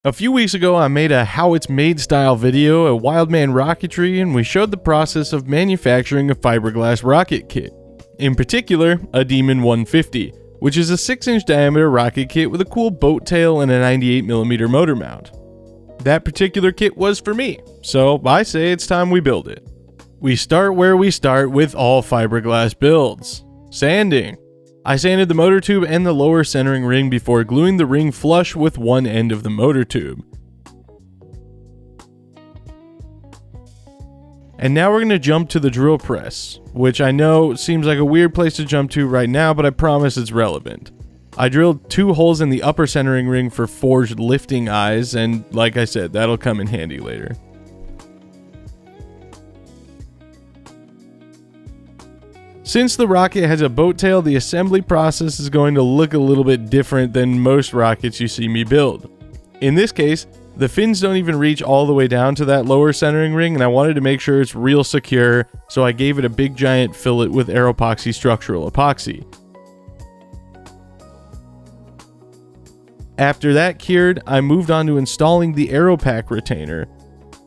A few weeks ago, I made a how it's made style video at Wildman rocketry, and we showed the process of manufacturing a fiberglass rocket kit. In particular, a Demon 150, which is a 6-inch diameter rocket kit with a cool boat tail and a 98mm motor mount. That particular kit was for me, so I say it's time we build it. We start where we start with all fiberglass builds: sanding. I sanded the motor tube and the lower centering ring before gluing the ring flush with one end of the motor tube. And now we're going to jump to the drill press, which I know seems like a weird place to jump to right now, but I promise it's relevant. I drilled 2 holes in the upper centering ring for forged lifting eyes, and like I said, that'll come in handy later. Since the rocket has a boat tail, the assembly process is going to look a little bit different than most rockets you see me build. In this case, the fins don't even reach all the way down to that lower centering ring, and I wanted to make sure it's real secure, so I gave it a big giant fillet with Aeropoxy structural epoxy. After that cured, I moved on to installing the Aeropack retainer.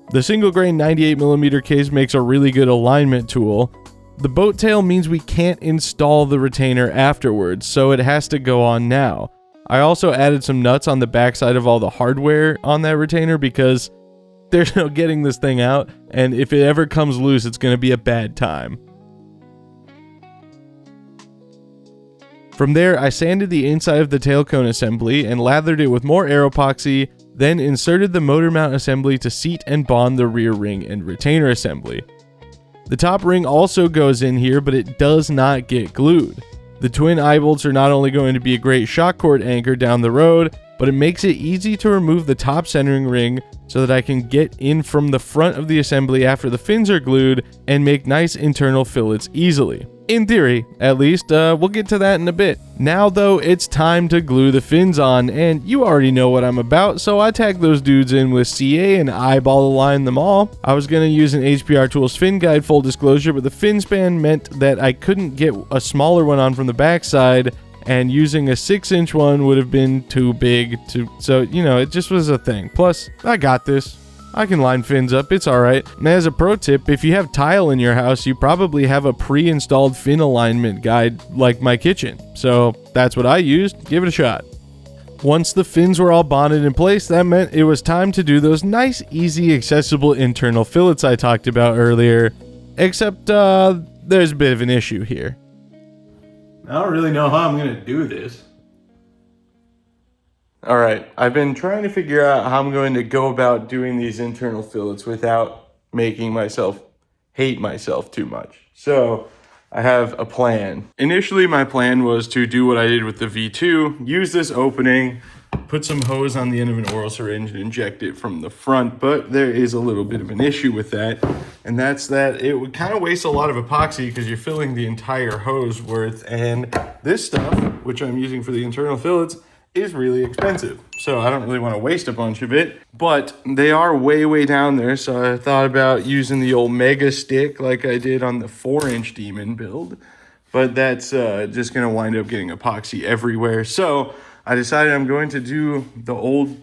The single grain 98mm case makes a really good alignment tool. The boat tail means we can't install the retainer afterwards, so it has to go on now. I also added some nuts on the backside of all the hardware on that retainer because there's no getting this thing out, and if it ever comes loose, it's going to be a bad time. From there, I sanded the inside of the tail cone assembly and lathered it with more Aeropoxy, then inserted the motor mount assembly to seat and bond the rear ring and retainer assembly. The top ring also goes in here, but it does not get glued. The twin eye bolts are not only going to be a great shock cord anchor down the road, but it makes it easy to remove the top centering ring so that I can get in from the front of the assembly after the fins are glued and make nice internal fillets easily. In theory, at least. We'll get to that in a bit. Now though, it's time to glue the fins on, and you already know what I'm about, so I tagged those dudes in with CA and eyeball aligned them all. I was going to use an HPR Tools fin guide, full disclosure, but the fin span meant that I couldn't get a smaller one on from the backside, and using a 6-inch one would have been too big so it just was a thing. Plus, I got this. I can line fins up, it's alright. And as a pro tip, if you have tile in your house, you probably have a pre-installed fin alignment guide like my kitchen. So that's what I used, give it a shot. Once the fins were all bonded in place, that meant it was time to do those nice, easy, accessible internal fillets I talked about earlier. Except, there's a bit of an issue here. I don't really know how I'm gonna do this. Alright, I've been trying to figure out how I'm going to go about doing these internal fillets without making myself hate myself too much. So, I have a plan. Initially, my plan was to do what I did with the V2, use this opening, put some hose on the end of an oral syringe and inject it from the front, but there is a little bit of an issue with that, and that's that it would kind of waste a lot of epoxy because you're filling the entire hose worth, and this stuff, which I'm using for the internal fillets, is really expensive. So I don't really want to waste a bunch of it, but they are way down there. So I thought about using the old mega stick like I did on the 4-inch Demon build, but that's just going to wind up getting epoxy everywhere. So I decided I'm going to do the old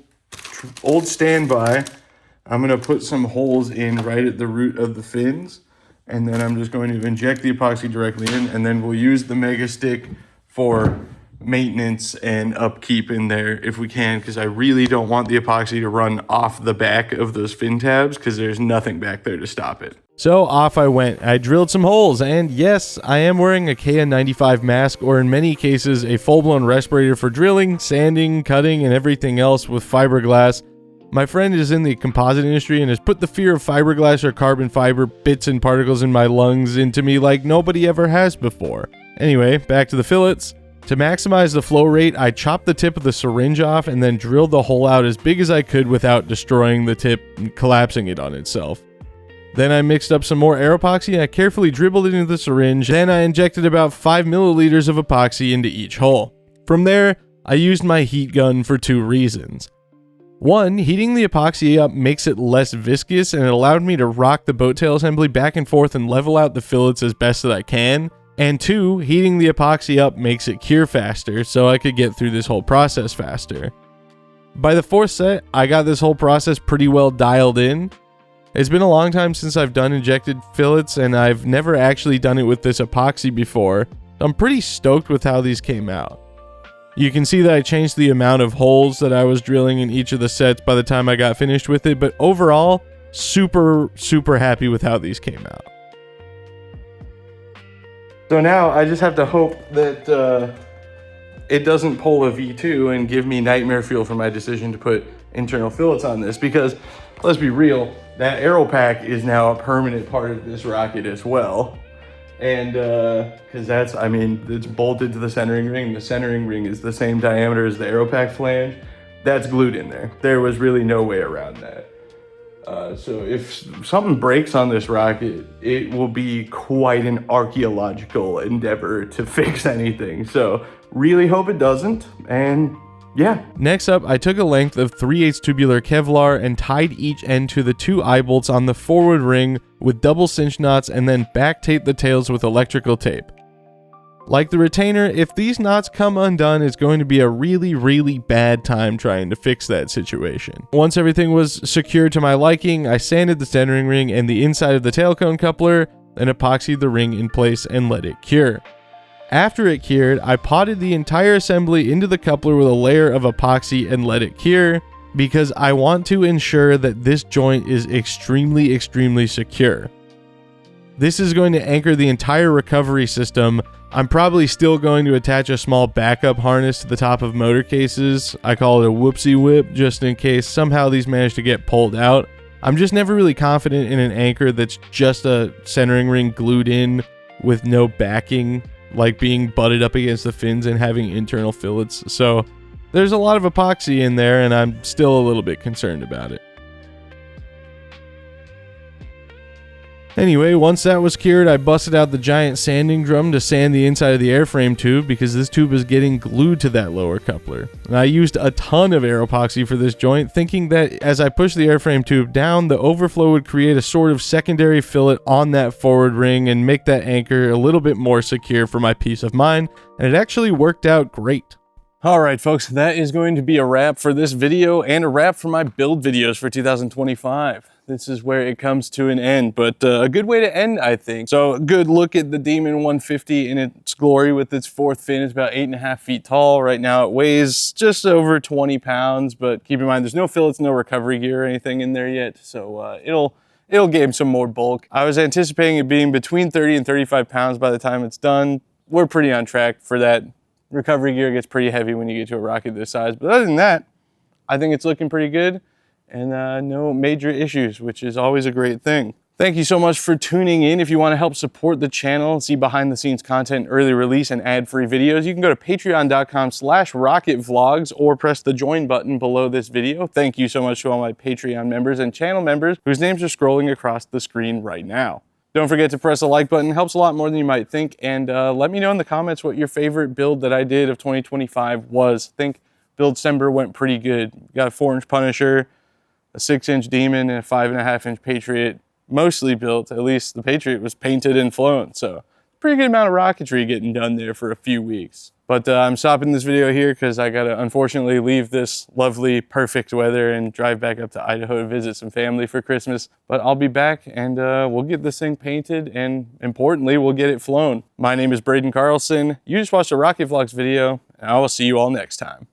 standby. I'm going to put some holes in right at the root of the fins, and then I'm just going to inject the epoxy directly in, and then we'll use the mega stick for maintenance and upkeep in there if we can, because I really don't want the epoxy to run off the back of those fin tabs because there's nothing back there to stop it. So off I went. I drilled some holes, and yes, I am wearing a KN95 mask, or in many cases a full-blown respirator for drilling, sanding, cutting, and everything else with fiberglass. My friend is in the composite industry and has put the fear of fiberglass or carbon fiber bits and particles in my lungs into me like nobody ever has before. Anyway, back to the fillets. To maximize the flow rate, I chopped the tip of the syringe off and then drilled the hole out as big as I could without destroying the tip and collapsing it on itself. Then I mixed up some more Aeropoxy and I carefully dribbled it into the syringe. Then I injected about 5 milliliters of epoxy into each hole. From there, I used my heat gun for 2 reasons. One, heating the epoxy up makes it less viscous, and it allowed me to rock the boat tail assembly back and forth and level out the fillets as best that I can. And 2, heating the epoxy up makes it cure faster, so I could get through this whole process faster. By the 4th set, I got this whole process pretty well dialed in. It's been a long time since I've done injected fillets, and I've never actually done it with this epoxy before. I'm pretty stoked with how these came out. You can see that I changed the amount of holes that I was drilling in each of the sets by the time I got finished with it, but overall, super happy with how these came out. So now I just have to hope that it doesn't pull a V2 and give me nightmare fuel for my decision to put internal fillets on this, because let's be real, that aero pack is now a permanent part of this rocket as well. And because that's, I mean, it's bolted to the centering ring. The centering ring is the same diameter as the aero pack flange. That's glued in there. There was really no way around that. So if something breaks on this rocket, it will be quite an archaeological endeavor to fix anything. So really hope it doesn't, and yeah. Next up, I took a length of 3/8 tubular Kevlar and tied each end to the 2 eye bolts on the forward ring with double cinch knots, and then back taped the tails with electrical tape. Like the retainer, if these knots come undone, it's going to be a really bad time trying to fix that situation. Once everything was secured to my liking, I sanded the centering ring and the inside of the tail cone coupler, then epoxied the ring in place and let it cure. After it cured, I potted the entire assembly into the coupler with a layer of epoxy and let it cure, because I want to ensure that this joint is extremely secure. This is going to anchor the entire recovery system. I'm probably still going to attach a small backup harness to the top of motor cases. I call it a whoopsie whip, just in case somehow these manage to get pulled out. I'm just never really confident in an anchor that's just a centering ring glued in with no backing, like being butted up against the fins and having internal fillets. So there's a lot of epoxy in there, and I'm still a little bit concerned about it. Anyway, once that was cured, I busted out the giant sanding drum to sand the inside of the airframe tube, because this tube is getting glued to that lower coupler. And I used a ton of air epoxy for this joint, thinking that as I pushed the airframe tube down, the overflow would create a sort of secondary fillet on that forward ring and make that anchor a little bit more secure for my peace of mind, and it actually worked out great. All right, folks, that is going to be a wrap for this video and a wrap for my build videos for 2025. This is where it comes to an end, but a good way to end, I think. So a good look at the Demon 150 in its glory with its 4th fin. It's about 8.5 feet tall. Right now it weighs just over 20 pounds, but keep in mind there's no fillets, no recovery gear or anything in there yet. So it'll gain some more bulk. I was anticipating it being between 30 and 35 pounds by the time it's done. We're pretty on track for that. Recovery gear gets pretty heavy when you get to a rocket this size, but other than that, I think it's looking pretty good, and no major issues, which is always a great thing. Thank you so much for tuning in. If you want to help support the channel, see behind the scenes content, early release, and ad-free videos, you can go to patreon.com/rocketvlogs or press the join button below this video. Thank you so much to all my Patreon members and channel members whose names are scrolling across the screen right now. Don't forget to press the like button. It helps a lot more than you might think. And let me know in the comments what your favorite build that I did of 2025 was. I think build December went pretty good. Got a 4-inch Punisher, a 6-inch Demon, and a 5.5-inch Patriot. Mostly built, at least the Patriot was painted and flown. So pretty good amount of rocketry getting done there for a few weeks. But I'm stopping this video here because I gotta unfortunately leave this lovely, perfect weather and drive back up to Idaho to visit some family for Christmas. But I'll be back and we'll get this thing painted, and importantly, we'll get it flown. My name is Braden Carlson. You just watched a Rocket Vlogs video, and I will see you all next time.